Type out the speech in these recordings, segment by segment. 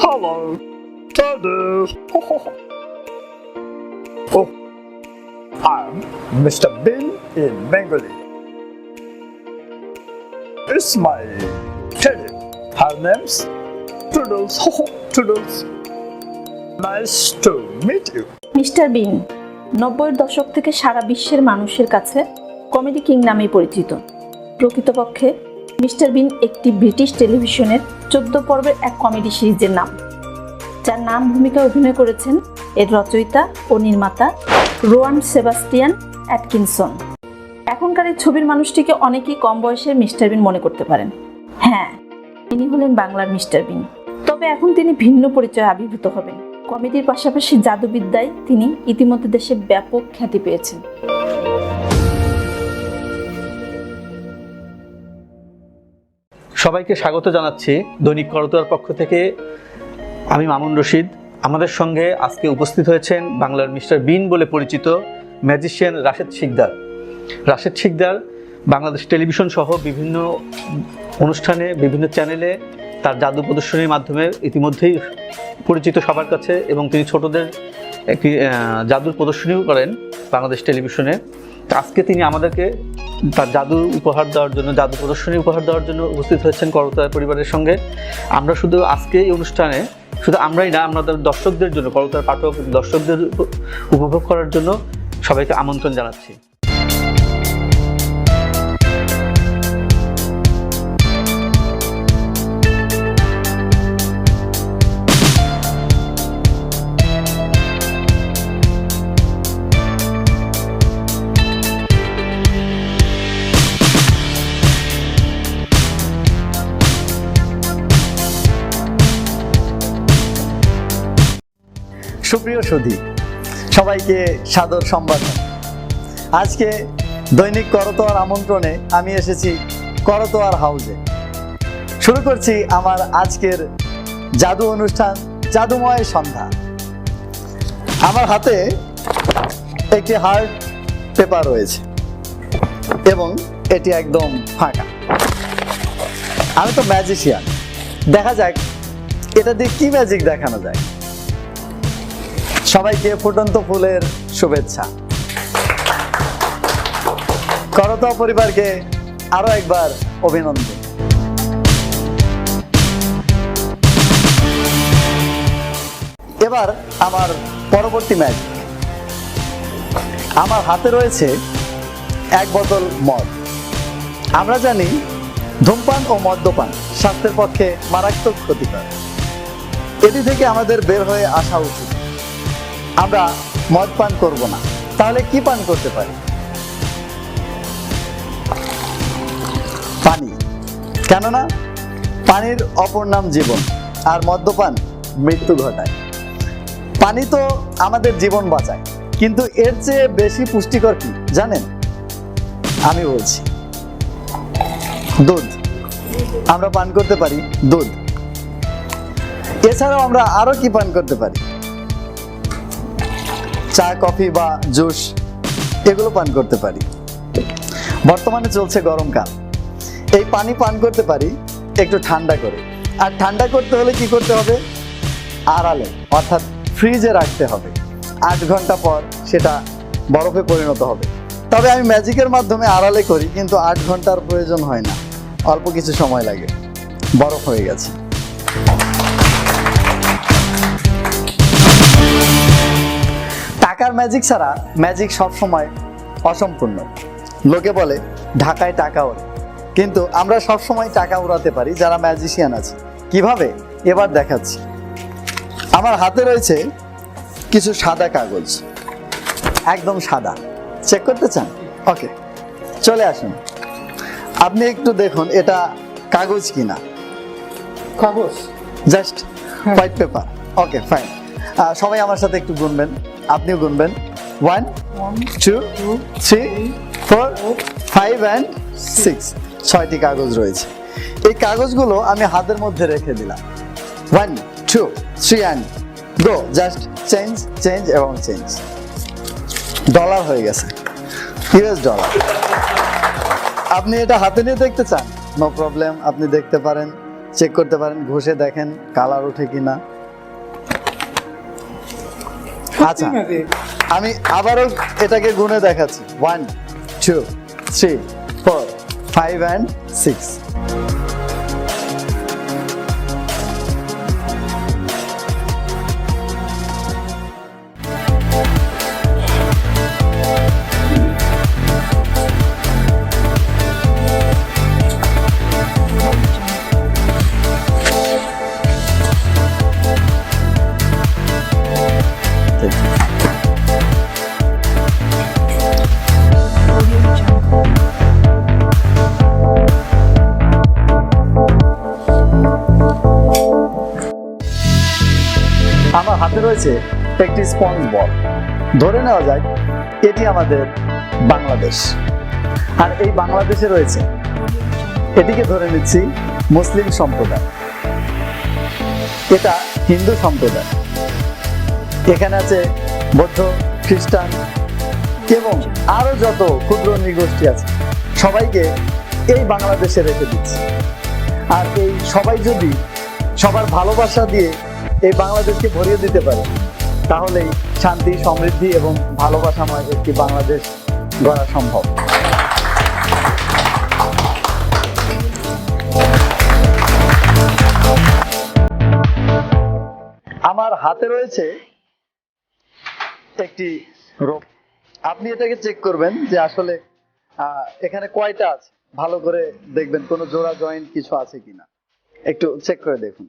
Hello, Daddy. Oh, I'm Mr. Bean in Bengali. It's my teddy. Her name's Toodles. Toodles. Nice to meet you. Mister Bean 90-এর দশক থেকে সারা বিশ্বের মানুষের কাছে comedy king নামে পরিচিত। প্রকৃতপক্ষে মিস্টার বিন একটি ব্রিটিশ টেলিভিশনের 14 পর্বের এক কমেডি সিরিজের নাম, যার নাম ভূমিকায় অভিনয় করেছেন এর রচয়িতা ও নির্মাতা রোয়ান সেবাস্টিয়ান অ্যাটকিনসন। এখনকার এই ছবির মানুষটিকে অনেকেই কম বয়সের মিস্টার বিন মনে করতে পারেন। হ্যাঁ, তিনি হলেন বাংলার মিস্টার বিন। তবে এখন তিনি ভিন্ন পরিচয়ে আবির্ভূত হবেন। কমেডির পাশাপাশি জাদুবিদ্যায় তিনি ইতিমধ্যে দেশে ব্যাপক খ্যাতি পেয়েছেন। সবাইকে স্বাগত জানাচ্ছি দৈনিক করতোয়ার পক্ষ থেকে। আমি মামুন রশিদ। আমাদের সঙ্গে আজকে উপস্থিত হয়েছেন বাংলার মিস্টার বিন বলে পরিচিত ম্যাজিশিয়ান রাশেদ শিকদার। রাশেদ শিকদার বাংলাদেশ টেলিভিশন সহ বিভিন্ন অনুষ্ঠানে, বিভিন্ন চ্যানেলে তার জাদু প্রদর্শনীর মাধ্যমে ইতিমধ্যেই পরিচিত সবার কাছে, এবং তিনি ছোটদের একটি জাদুর প্রদর্শনীও করেন বাংলাদেশ টেলিভিশনে। আজকে তিনি আমাদেরকে তার জাদু উপহার দেওয়ার জন্য, জাদু প্রদর্শনী উপহার দেওয়ার জন্য উপস্থিত হয়েছেন করতোয়া পরিবারের সঙ্গে। আমরা শুধু আজকে এই অনুষ্ঠানে শুধু আমরাই না, আমাদের দর্শকদের জন্য, করতোয়ার পাঠক দর্শকদের উপভোগ করার জন্য সবাইকে আমন্ত্রণ জানাচ্ছি। সুপ্রিয় সুধী, সবাইকে সাদর সম্ভাষণ। আজকে দৈনিক করতোয়ার আমন্ত্রণে আমি এসেছি করতোয়ার হাউজে। শুরু করছি আমার আজকের জাদু অনুষ্ঠান, জাদুময় সন্ধ্যা। আমার হাতে একটি হার্ড পেপার রয়েছে এবং এটি একদম ফাঁকা। আমি তো ম্যাজিশিয়ান, দেখা যাক এটা দিয়ে কি ম্যাজিক দেখানো যায়। সবাইকে ফুটন্ত ফুলের শুভেচ্ছা। করতোয়া পরিবারকে আরো একবার অভিনন্দন। এবার আমার পরবর্তী ম্যাজিক। আমার হাতে রয়েছে এক বোতল মদ। আমরা জানি ধূমপান ও মদ্যপান স্বাস্থ্যের পক্ষে মারাত্মক ক্ষতিকর। এটি থেকে আমাদের বের হয়ে আসা উচিত। আমরা মদ পান করব না, তাহলে কি পান করতে পারি? পানি। কেননা পানির অপর নাম জীবন, আর মদ্যপান মৃত্যু ঘটায়। পানি তো আমাদের জীবন বাঁচায়, কিন্তু এর চেয়ে বেশি পুষ্টিকর কি জানেন? আমি বলছি দুধ। আমরা পান করতে পারি দুধ। এছাড়াও আমরা আরো কি পান করতে পারি? চা, কফি বা জুস, এগুলো পান করতে পারি। বর্তমানে চলছে গরমকাল, এই পানি পান করতে পারি একটু ঠান্ডা করে। আর ঠান্ডা করতে হলে কি করতে হবে? আড়ালে, অর্থাৎ ফ্রিজে রাখতে হবে। 8 ঘন্টা পর সেটা বরফে পরিণত হবে। তবে আমি ম্যাজিকের মাধ্যমে আড়ালে করি, কিন্তু 8 ঘন্টার প্রয়োজন হয় না, অল্প কিছু সময় লাগে, বরফ হয়ে গেছে। টাকার ম্যাজিক ছাড়া ম্যাজিক সবসময় অসম্পূর্ণ। লোকে বলে ঢাকায় টাকা ওড়ে, কিন্তু আমরা সবসময় টাকা উড়াতে পারি যারা ম্যাজিশিয়ান আছে। কিভাবে? এবার দেখাচ্ছি। আমার হাতে রয়েছে কিছু সাদা কাগজ, একদম সাদা। চেক করতে চান? ওকে, চলে আসুন। আপনি একটু দেখুন এটা কাগজ কিনা। কাগজ, জাস্ট হোয়াইট পেপার। ওকে, ফাইন। সবাই আমার সাথে একটু গুনবেন, আপনিও গুনবেন। 1 2 3 4 5 and 6। 6টি কাগজ রয়েছে। এই কাগজগুলো আমি হাতের মধ্যে রেখে দিলাম। 1 2 3 and go. Just change, change এবং চেঞ্জ। ডলার হয়ে গেছে, ইউএস ডলার। আপনি এটা হাতে নিয়ে দেখতে চান? নো প্রবলেম, আপনি দেখতে পারেন, চেক করতে পারেন, ঘষে দেখেন কালার ওঠে কিনা। আচ্ছা ম্যাজিক। আমি আবারও এটাকে গুণে দেখাচ্ছি 1 2 3 4 5 and 6 আমার হাতে রয়েছে একটি স্পঞ্জ বল। ধরে নেওয়া যায় এটি আমাদের বাংলাদেশ, আর এই বাংলাদেশে রয়েছে, এটিকে ধরে নিচ্ছি মুসলিম সম্প্রদায়, এটা হিন্দু সম্প্রদায়, এখানে আছে বৌদ্ধ, খ্রিস্টান এবং আরো যত ক্ষুদ্র নৃগোষ্ঠী আছে, সবাইকে এই বাংলাদেশে রেখে দিচ্ছি। আর এই সবাই যদি সবার ভালোবাসা দিয়ে এই বাংলাদেশকে ভরিয়ে দিতে পারে, তাহলেই শান্তি, সমৃদ্ধি এবং ভালোবাসাময় একটি বাংলাদেশ গড়া সম্ভব। আমার হাতে রয়েছে একটি রোপ। আপনি এটাকে চেক করবেন যে আসলে এখানে কয়টা আছে, ভালো করে দেখবেন কোনো জোড়া জয়েন্ট কিছু আছে কিনা, একটু চেক করে দেখুন।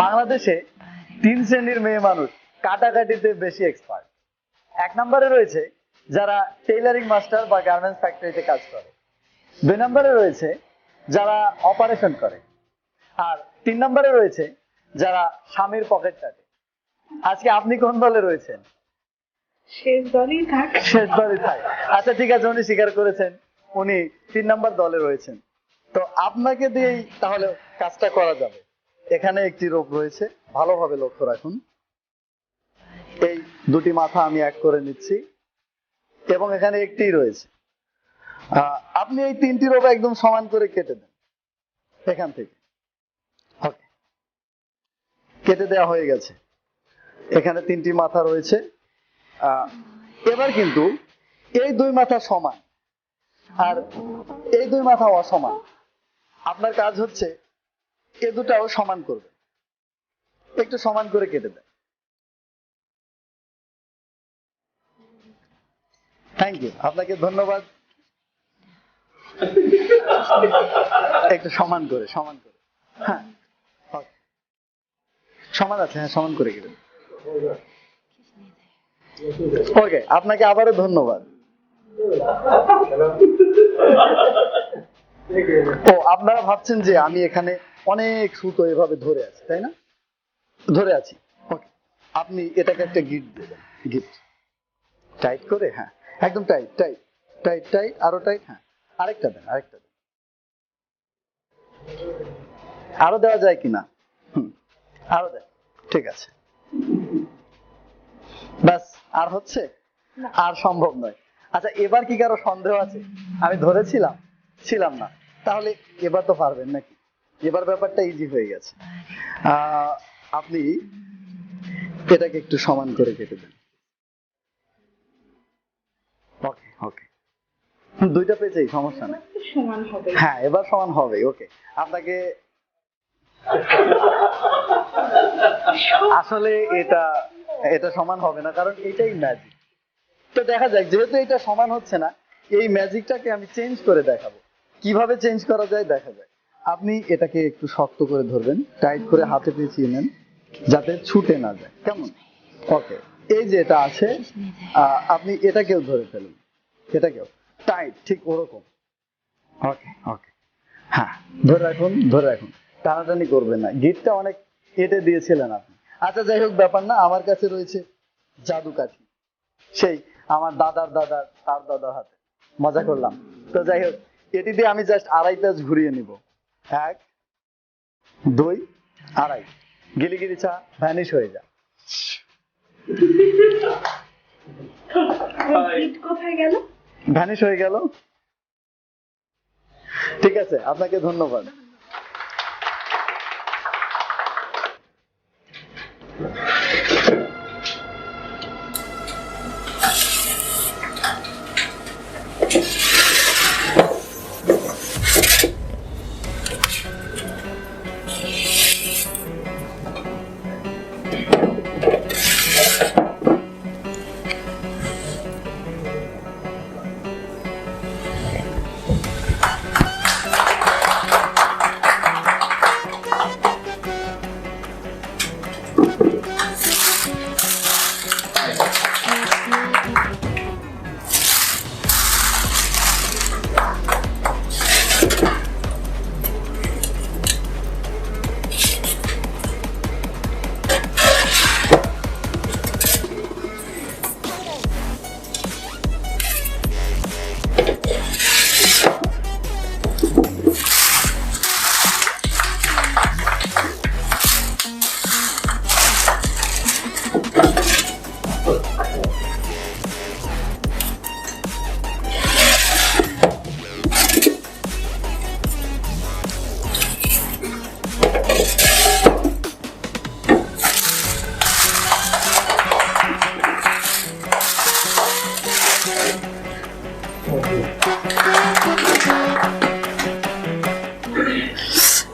বাংলাদেশে 3 শ্রেণীর মেয়ে মানুষ কাটাকাটিতে বেশি এক্সপার্ট। 1 নম্বরে রয়েছে যারা টেইলারিং মাস্টার বা গার্মেন্টস ফ্যাক্টরিতে কাজ করে। 2 নম্বরে রয়েছে যারা অপারেশন করে। আর 3 নম্বরে রয়েছে যারা স্বামীর পকেট কাটে। আজকে আপনি কোন দলে রয়েছেন? শেষ দলই থাক। আচ্ছা ঠিক আছে, উনি স্বীকার করেছেন উনি 3 নম্বর দলে রয়েছেন। তো আপনাকে দিয়েই তাহলে কাজটা করা যাবে। এখানে একটি রোপ রয়েছে, ভালোভাবে লক্ষ্য রাখুন। এই দুটি মাথা আমি এক করে নিচ্ছি এবং এখানে একটি রয়েছে। আপনি এই 3টি রোপ একদম সমান করে কেটে দেন এখান থেকে। ওকে, কেটে দেওয়া হয়ে গেছে। এখানে 3টি মাথা রয়েছে। এবার কিন্তু এই 2 মাথা সমান আর এই 2 মাথা অসমান। আপনার কাজ হচ্ছে এ দুটাও সমান করবে, একটু সমান করে কেটে দেন। থ্যাংক ইউ, আপনাকে ধন্যবাদ। একটু সমান করে হ্যাঁ, সমান আছে, হ্যাঁ সমান করে কেটে দেন। ওকে, আপনাকে আবারও ধন্যবাদ। ও, আপনারা ভাবছেন যে আমি এখানে অনেক সুতো এভাবে ধরে আছি, তাই না? ধরে আছি। ওকে, আপনি এটাকে একটা গিট দেবেন, গিট টাইট করে, হ্যাঁ একদম টাইট টাইট টাইট টাইট, আরো টাইট, হ্যাঁ আরেকটা দেন, আরেকটা দেন, আরো দেওয়া যায় কিনা? আরো দেন, ঠিক আছে, ব্যাস। আর হচ্ছে? আর সম্ভব নয়। আচ্ছা, এবার কি কারো সন্দেহ আছে আমি ছিলাম না? তাহলে এবার তো পারবেন নাকি? এবার ব্যাপারটা ইজি হয়ে গেছে। আপনি এটাকে একটু সমান করে কেটে দেন। ওকে ওকে, 2টা পেজেই সমস্যা নেই, সমান হবে। হ্যাঁ, এবার সমান হবে। ওকে, আপনাকে আসলে এটা সমান হবে না, কারণ এটাই ম্যাজিক। তো দেখা যাক, যেহেতু এটা সমান হচ্ছে না, এই ম্যাজিকটাকে আমি চেঞ্জ করে দেখাবো। কিভাবে চেঞ্জ করা যায় দেখা যায়। আপনি এটাকে একটু শক্ত করে ধরবেন, টাইট করে হাতে পেঁচিয়ে নেন যাতে ছুটে না যায়, কেমন? ওকে, এই যে এটা আছে, আপনি এটাকেও ধরে ফেলুন, এটাকেও টাইট, ঠিক ওরকম। ওকে ওকে, হ্যাঁ ধরে রাখুন, টানাটানি করবেন না। গিটটা অনেক কেটে দিয়েছিলেন আপনি। আচ্ছা যাই হোক, ব্যাপার না। আমার কাছে রয়েছে জাদু কাঠি, সেই আমার দাদার হাতে, মজা করলাম। তো যাই হোক, এটি দিয়ে আমি জাস্ট 2.5 পেজ ঘুরিয়ে নিব। 1 2 2.5, গিলিগিলি চা ভ্যানিশ হয়ে যা। কোথায় গেল? ভ্যানিশ হয়ে গেল। ঠিক আছে, আপনাকে ধন্যবাদ।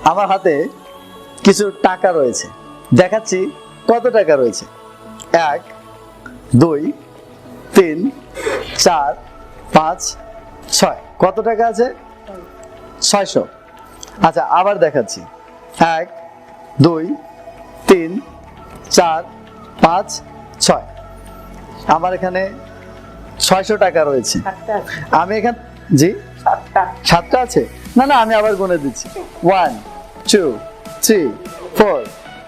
আমার হাতে কিছু টাকা রয়েছে, দেখাচ্ছি কত টাকা রয়েছে। 1 2 3 4 5 6। কত টাকা আছে? 600। আচ্ছা, আবার দেখাচ্ছি। 1 2 3 4 5 6। আমার এখানে 600 টাকা রয়েছে। আমি এখানে, জি 7টা আছে? না না, আমি আবার গুনে দিচ্ছি। 1 2 3 4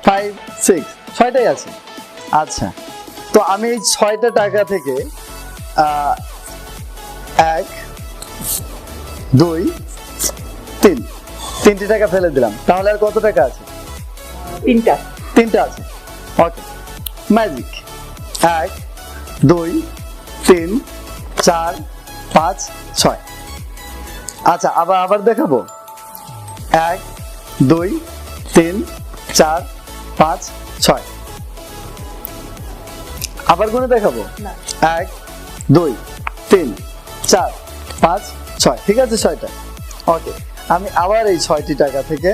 5 6, 6টাই আছে। আচ্ছা, তো আমি এই 6টা টাকা থেকে 1 2 3 3টি টাকা ফেলে দিলাম। তাহলে আর কত টাকা আছে? 3টা আছে। ওকে, ম্যাজিক। 1 2 3 4 5 6। আচ্ছা, আবার দেখাবো। 1 2 3 4 5 6। আবার গুনে দেখাবো। 1 2 3 4 5 6। ঠিক আছে, 6টা। ওকে, আমি আবার এই 6টি টাকা থেকে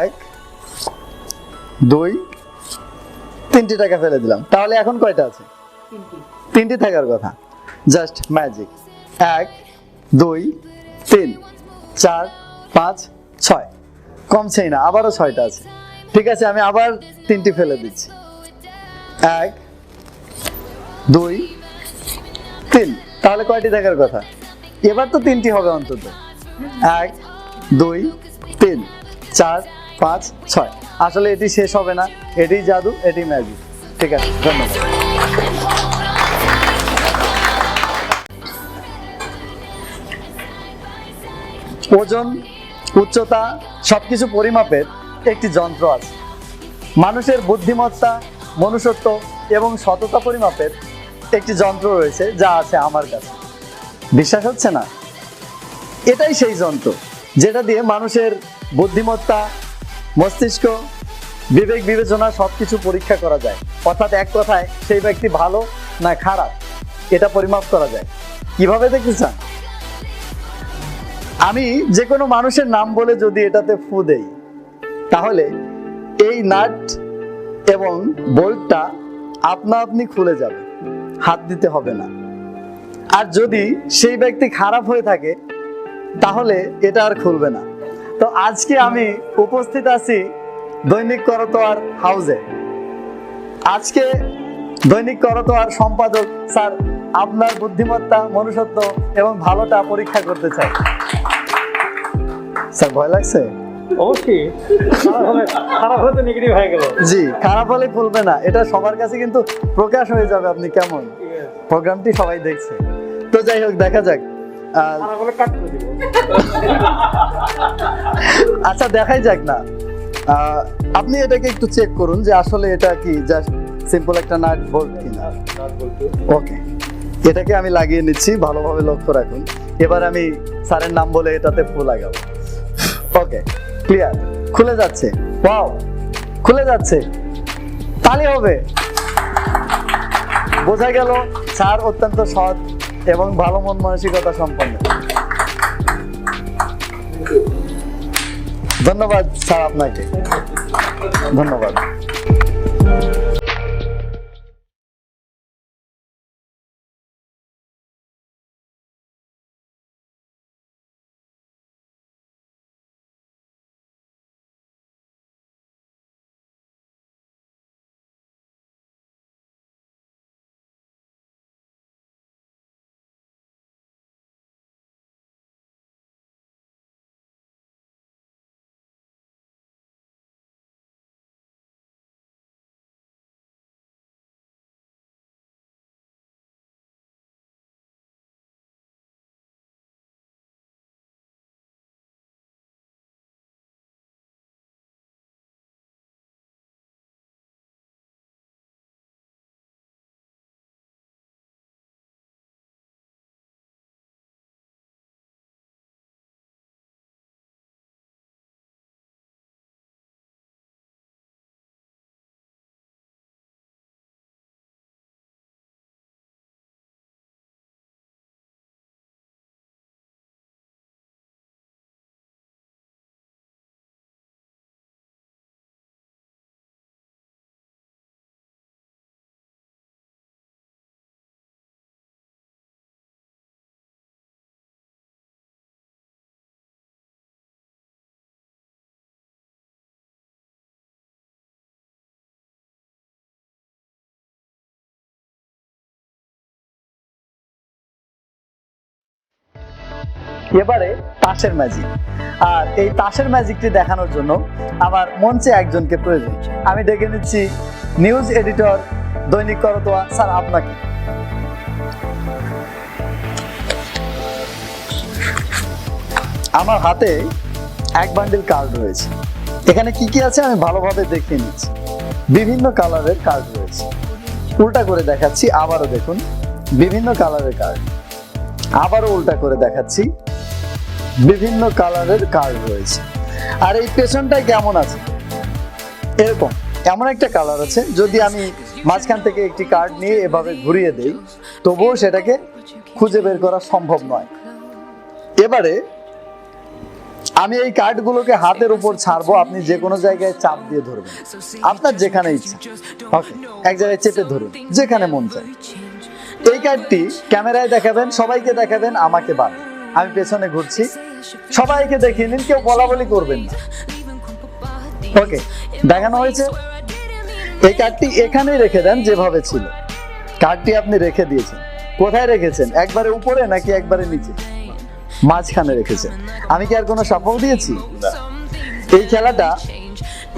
1 2 3টি টাকা ফেলে দিলাম। তাহলে এখন কয়টা আছে? 3টি থাকার কথা। Just magic. 1 2 3 4 5 6, কমছেই না, আবারও 6টা আছে। ঠিক আছে, আমি আবার 3টি ফেলে দিচ্ছি। 1 2 3। তাহলে কয়টি থাকার কথা? এবার তো 3টি হবে অন্তত। 1 2 3 4 5 6। আসলে এটি শেষ হবে না, এটি জাদু, এটি ম্যাজিক। ঠিক আছে, ধন্যবাদ। ওজন, উচ্চতা সবকিছু পরিমাপের একটি যন্ত্র আছে। মানুষের বুদ্ধিমত্তা, মনুষ্যত্ব এবং সততা পরিমাপের একটি যন্ত্র রয়েছে, যা আছে আমার কাছে। বিশ্বাস হচ্ছে না? এটাই সেই যন্ত্র যেটা দিয়ে মানুষের বুদ্ধিমত্তা, মস্তিষ্ক, বিবেক বিবেচনা সবকিছু পরীক্ষা করা যায়। অর্থাৎ এক কথায় সেই ব্যক্তি ভালো না খারাপ এটা পরিমাপ করা যায়। কিভাবে দেখতে চান? আমি যে কোনো মানুষের নাম বলে যদি এটাতে ফু দেই, তাহলে এই নাট এবং বোল্টটা আপনা আপনি খুলে যাবে, হাত দিতে হবে না। আর যদি সেই ব্যক্তি খারাপ হয়ে থাকে তাহলে এটা আর খুলবে না। তো আজকে আমি উপস্থিত আছি দৈনিক করতোয়ার হাউসে। আজকে দৈনিক করতোয়ার সম্পাদক স্যার আপনার বুদ্ধিমত্তা, মনুষ্যত্ব এবং ভালোটা পরীক্ষা করতে চাই। স্যার, ভয় লাগছে? অবশ্যই, খারাপ হতে নেগেটিভ হয়ে গেল। জি, খারাপ হলে খুলবে না, এটা সবার কাছে কিন্তু প্রকাশ হয়ে যাবে আপনি কেমন। প্রোগ্রামটি সবাই দেখছে। তো যাই হোক, দেখা যাক। আচ্ছা, দেখাই যাক না। আপনি এটাকে একটু চেক করুন যে আসলে এটা কি জাস্ট সিম্পল একটা নাট বোল্ট কিনা। ওকে, এটাকে আমি লাগিয়ে নিচ্ছি, ভালোভাবে লক্ষ্য রাখুন। এবার আমি স্যারের নাম বলে এটাতে ফু লাগাবো। ওকে, ক্লিয়ার। খুলে যাচ্ছে। ওয়াও, খুলে যাচ্ছে। তালি হবে। বোঝা গেল স্যার অত্যন্ত সৎ এবং ভালো মন মানসিকতা সম্পন্ন। ধন্যবাদ স্যার আপনাকে, ধন্যবাদ। এবারে তাসের ম্যাজিক। আর এই তাসের ম্যাজিকটি দেখানোর জন্য আমার মঞ্চে একজনকে প্রয়োজন। আমি ডেকে নিচ্ছি নিউজ এডিটর দৈনিক করতোয়া স্যার, আপনাকে। আমার হাতে এক বান্ডিল কার্ড রয়েছে। এখানে কি কি আছে আমি ভালোভাবে দেখিয়ে নিচ্ছি। বিভিন্ন কালারের কার্ড রয়েছে। উল্টা করে দেখাচ্ছি, আবারও দেখুন বিভিন্ন কালারের কার্ড। আবারও উল্টা করে দেখাচ্ছি, বিভিন্ন কালারের কার্ড রয়েছে। আর এই পেছনটায় কেমন আছে, এরকম এমন একটা কালার আছে, যদি আমি মাঝখান থেকে একটি কার্ড নিয়ে এভাবে ঘুরিয়ে দেই তবুও সেটাকে খুঁজে বের করা সম্ভব নয়। এবারে আমি এই কার্ডগুলোকে হাতের উপর ছাড়বো, আপনি যে কোনো জায়গায় চাপ দিয়ে ধরবেন, আপনার যেখানে ইচ্ছা। ওকে, এক জায়গায় চেপে ধরুন, যেখানে মন চায়। এই কার্ডটি ক্যামেরায় দেখাবেন, সবাইকে দেখাবেন, আমাকে বাদ। আমি পেছনে ঘুরছি, সবাইকে দেখিয়ে নিন, কেউ বলাবলি করবেন না। ওকে, দেখানো হয়েছে। এই কার্ডটি এখানেই রেখে দেন যেভাবে ছিল। কার্ডটি আপনি রেখে দিয়েছেন, কোথায় রেখেছেন? একবারে উপরে নাকি একবারে নিচে? মাঝখানে রেখেছেন। আমি কি আর কোনো সাফল দিয়েছি? এই খেলাটা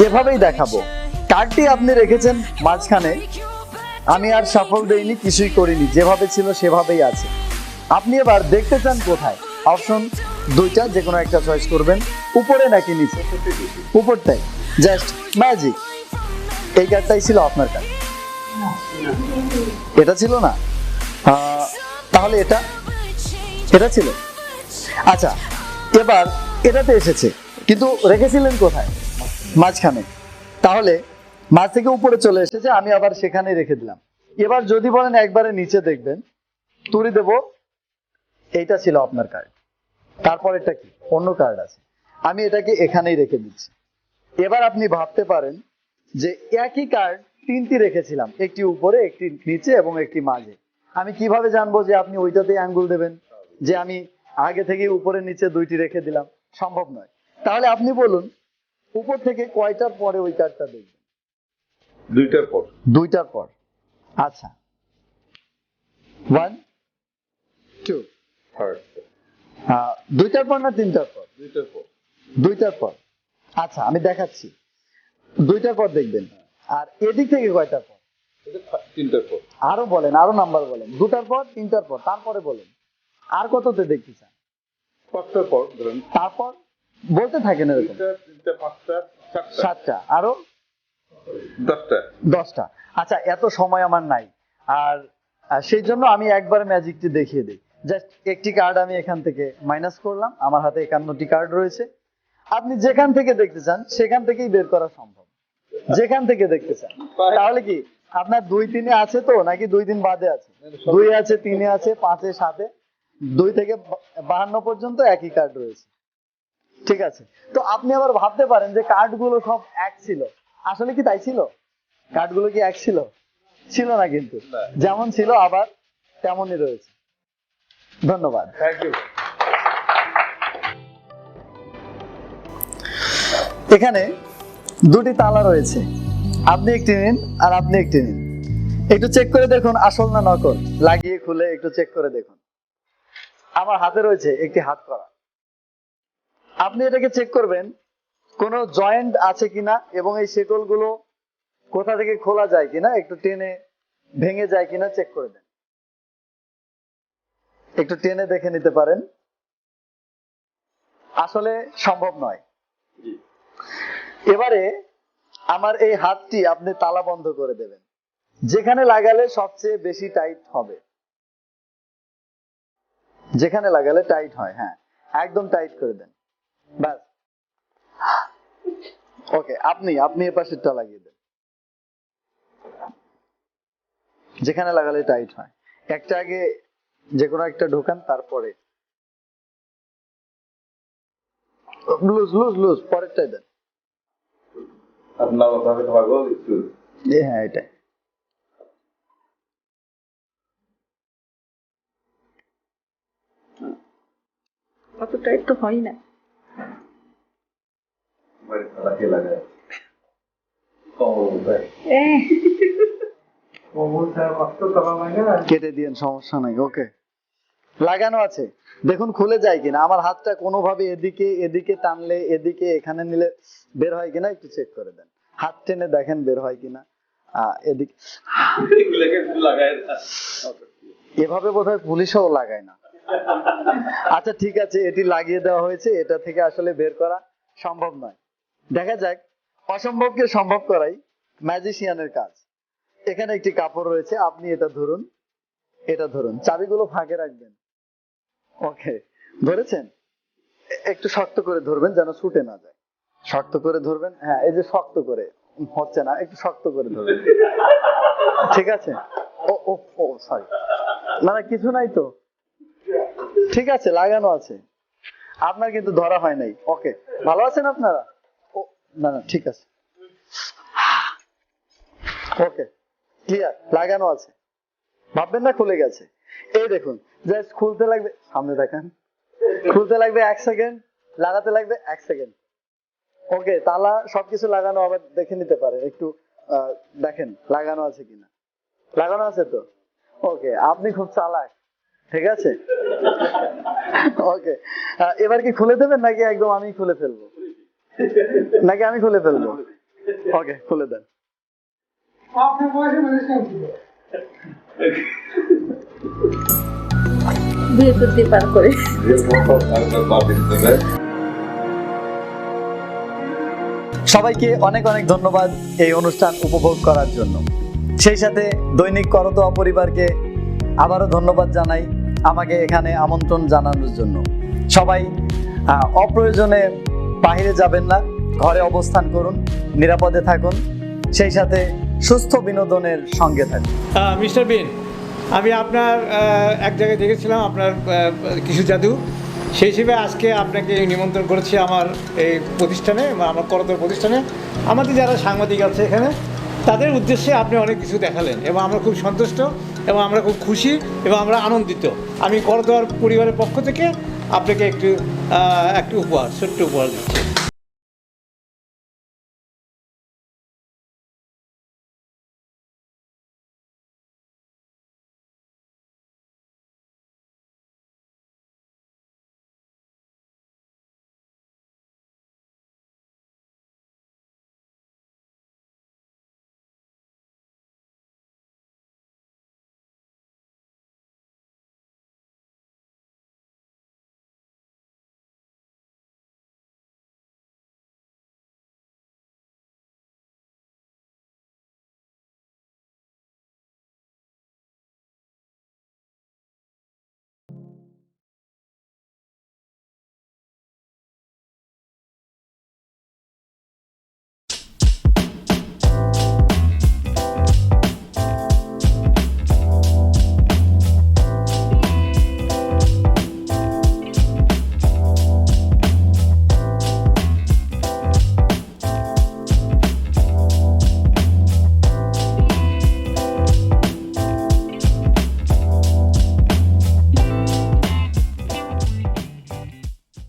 এভাবেই দেখাবো। কার্ডটি আপনি রেখেছেন মাঝখানে, আমি আর সাফল দেইনি, কিছুই করিনি, যেভাবে ছিল সেভাবেই আছে। আপনি এবার দেখতে চান কোথায়? অপশন দুইটা, যে কোনো একটা চয়েস করবেন, উপরে নাকি নিচে? উপরটাই। Just magic. এই কার্ডটাই ছিল আপনার কার্ড, এটা ছিল না? তাহলে এটা ছিল। আচ্ছা, এবার এটাতে এসেছে, কিন্তু রেখেছিলেন কোথায়? মাঝখানে। তাহলে মাঝ থেকে উপরে চলে এসেছে, আমি আবার সেখানে রেখে দিলাম। এবার যদি বলেন একবারে নিচে দেখবেন, তুড়ি দেব, এইটা ছিল আপনার কার্ড। তারপর এটা কি? অন্য কার্ড আছে, আমি এটাকে এখানেই রেখে দিচ্ছি। এবার আপনি ভাবতে পারেন যে একই কার্ড তিনটি রেখেছিলাম, একটি উপরে, একটি নিচে এবং একটি মাঝে। আমি কিভাবে জানবো যে আপনি ওইটাতেই আঙ্গুল দেবেন, যে আমি আগে থেকে উপরে নিচে দুইটি রেখে দিলাম? সম্ভব নয়। তাহলে আপনি বলুন, উপর থেকে কয়টার পরে ওই কার্ডটা দেখবেন? দুইটার পর। দুইটার পর। আচ্ছা, 1 2 থার্ড। দুইটার পর না তিনটার পর? দুইটার পর। দুইটার পর। আচ্ছা, আমি দেখাচ্ছি, দুইটার পর দেখবেন। আর এদিক থেকে কয়টার পর? এটা তিনটার পর। আরো বলেন, আরো নাম্বার বলেন। দুটার পর, তিনটার পর, তারপরে বলেন আর কততে দেখতে চান? পাঁচটার পর ধরেন। তারপর বলতে থাকেন এরকম। দুইটা, তিনটা, পাঁচটা, সাতটা, সাতটা, আরো 10টা। 10টা। আচ্ছা, এত সময় আমার নাই, আর সেই জন্য আমি একবার ম্যাজিকটি দেখিয়ে দিই। জাস্ট একটি কার্ড আমি এখান থেকে মাইনাস করলাম, আমার হাতে 51টি কার্ড রয়েছে। আপনি যেখান থেকে দেখতে চান সেখান থেকেই বের করা সম্ভব, যেখান থেকে দেখতে চান। তাহলে কি আপনার 2 3 আছে তো, নাকি 2 দিন বাদে আছে? 2 আছে, 3 আছে, 5 এ, 7 এ, 2 থেকে 52 পর্যন্ত একই কার্ড রয়েছে। ঠিক আছে, তো আপনি আবার ভাবতে পারেন যে কার্ডগুলো সব এক ছিল। আসলে কি তাই ছিল? কার্ডগুলো কি এক ছিল? ছিল না, কিন্তু যেমন ছিল আবার তেমনই রয়েছে। ধন্যবাদ। Thank you. এখানে দুটি তালা রয়েছে, আপনি একটি নিন আর আপনি একটি নিন। একটু চেক করে দেখুন আসল না নকল, লাগিয়ে খুলে একটু চেক করে দেখুন। আমার হাতে রয়েছে একটি হাত করা। আপনি এটাকে চেক করবেন কোনো জয়েন্ট আছে কিনা, এবং এই শেকল গুলো কোথা থেকে খোলা যায় কিনা, একটু টেনে ভেঙে যায় কিনা চেক করে দেন। একটু টেনে দেখে নিতে পারেন, আসলে সম্ভব নয়। এবারে আমার এই হাতটি আপনি তালা বন্ধ করে দেবেন, যেখানে লাগালে সবচেয়ে বেশি টাইট হবে, যেখানে লাগালে টাইট হয়, হ্যাঁ একদম টাইট করে দেন, ব্যাস। ওকে, আপনি এ পাশেরটা লাগিয়ে দেন, যেখানে লাগালে টাইট হয়। একটা আগে যে কোনো একটা ঢোকান, তারপরে লুজ লুজ লুজ, পরেরটাই দেন। আপনার ভাবে থাকো একটু। হ্যাঁ, এটাই। অত টাইট তো হয় না। বাইরে থালা কে লাগায়? কমল ভাই। কমল স্যার কষ্ট করা লাগে না। কেটে দিয়েন, সমস্যা নাই। ওকে, লাগানো আছে, দেখুন খুলে যায় কিনা। আমার হাতটা কোনোভাবে এদিকে এদিকে টানলে, এদিকে এখানে নিলে বের হয় কিনা একটু চেক করে দেন। হাত টেনে দেখেন বের হয় কিনা। এদিকে এভাবে বোধহয় পুলিশও লাগায় না। আচ্ছা ঠিক আছে, এটি লাগিয়ে দেওয়া হয়েছে, এটা থেকে আসলে বের করা সম্ভব নয়। দেখা যাক, অসম্ভবকে সম্ভব করাই ম্যাজিশিয়ানের কাজ। এখানে একটি কাপড় রয়েছে, আপনি এটা ধরুন, এটা ধরুন, চাবিগুলো ফাঁকে রাখবেন। ওকে, ধরেছেন? একটু শক্ত করে ধরবেন যেন ছুটে না যায়। শক্ত করে ধরবেন, হ্যাঁ এই যে শক্ত করে, হচ্ছে না, একটু শক্ত করে ধরবেন। ঠিক আছে? ও ও ও সরি, না না কিছু নাই তো, ঠিক আছে, লাগানো আছে। আপনার কিন্তু ধরা হয় নাই। ওকে, ভালো আছেন আপনারা? ও না না ঠিক আছে, ওকে ক্লিয়ার, লাগানো আছে। ভাববেন না খুলে গেছে। এই দেখুন, জাস্ট খুলতে লাগবে, সামনে দেখেন, খুলতে লাগবে 1 সেকেন্ড, লাগাতে লাগবে 1 সেকেন্ড। ওকে, তালা সবকিছু লাগানো, আবার দেখে নিতে পারেন একটু, দেখেন লাগানো আছে কিনা। লাগানো আছে তো? ওকে, আপনি খুব চালাক। ঠিক আছে, ওকে। এবার কি খুলে দেবেন নাকি একদম আমি খুলে ফেলবো? নাকি আমি খুলে ফেলবো? ওকে, খুলে দেন। আপনার বয়সে ম্যাজিশিয়ান ছিল। বৃহস্পতি পার করে। সবাইকে অনেক অনেক ধন্যবাদ এই অনুষ্ঠান উপভোগ করার জন্য। সেই সাথে দৈনিক করতোয়া পরিবারকে আবারও ধন্যবাদ জানাই আমাকে এখানে আমন্ত্রণ জানানোর জন্য। সবাই অপ্রয়োজনে বাইরে যাবেন না, ঘরে অবস্থান করুন, নিরাপদে থাকুন, সেই সাথে সুস্থ বিনোদনের সঙ্গে থাকুন। মিস্টার বিন, আমি আপনার এক জায়গায় দেখেছিলাম আপনার কিছু জাদু, সেই হিসেবে আজকে আপনাকে নিমন্ত্রণ করেছি আমার এই প্রতিষ্ঠানে, আমার করতোয়া প্রতিষ্ঠানে। আমাদের যারা সাংবাদিক আছে এখানে, তাদের উদ্দেশ্যে আপনি অনেক কিছু দেখালেন এবং আমরা খুব সন্তুষ্ট এবং আমরা খুব খুশি এবং আমরা আনন্দিত। আমি করতোয়ার পরিবারের পক্ষ থেকে আপনাকে একটু উপহার, ছোট্ট উপহার দিচ্ছি।